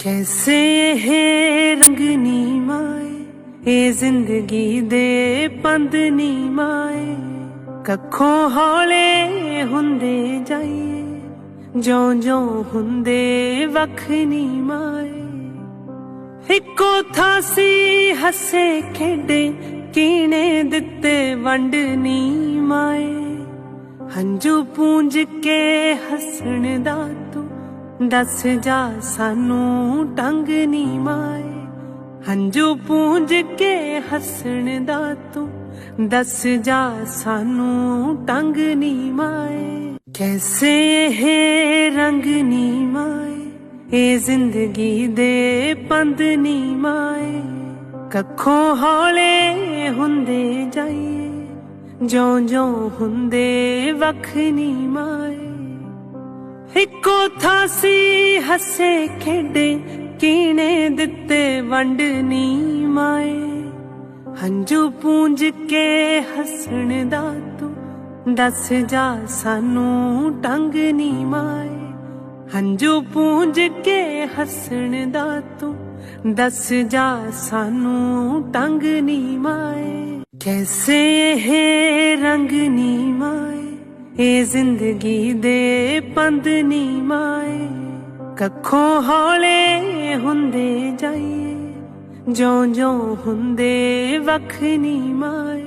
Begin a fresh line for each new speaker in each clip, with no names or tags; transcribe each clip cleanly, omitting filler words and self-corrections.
कैसे है रंग नी माए ये जिंदगी दे पंद नी माए कखों हौले हुंदे जाइए जो जो हुंदे वख नी माए इको थासी हसे खेडे कीने दिते वंड नी माए हंजू पूंज के हसण दा तू दस जा सानू टंग नी माए हंजू पूंज के हसण दा तू दस जा सानू टंग नी माए कैसे है रंग नी माए ये जिंदगी दे पंद नी माए कखों हौले हुंदे जाइए जो जो हुंदे वख नी माए इको थासी हसे खेडे कीने दिते वंड नी माए हंजू पूंज के हसण दा तू दस जा सानू टंग नी माए हंजू पूंज के हसण दा तू दस जा सानू टंग नी माए कैसे है रंग नी माए ये जिंदगी दे पंद नी माए कखों हौले हुंदे जाइए जो जो हुंदे वख नी माए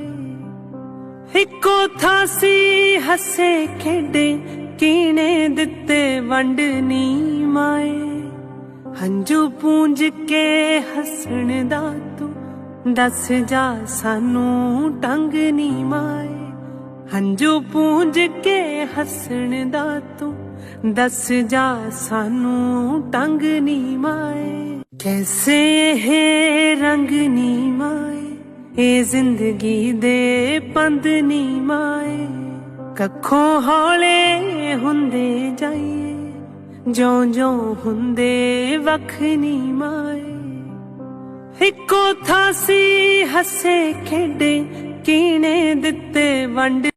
इको थासी हसे खेडे कीने दिते वंड नी माए हंजू पूंज के हसण दा तू दस जा सानू टंग नी माए हंजू पूंज के हसण दा तू दस जा सानू टंग नी माए कैसे है रंग नी माए ये जिंदगी दे पंद नी माए कखों हौले हुंदे जाइए जो जो हुंदे वख नी माए इको थासी हसे खेडे कीने दिते वंड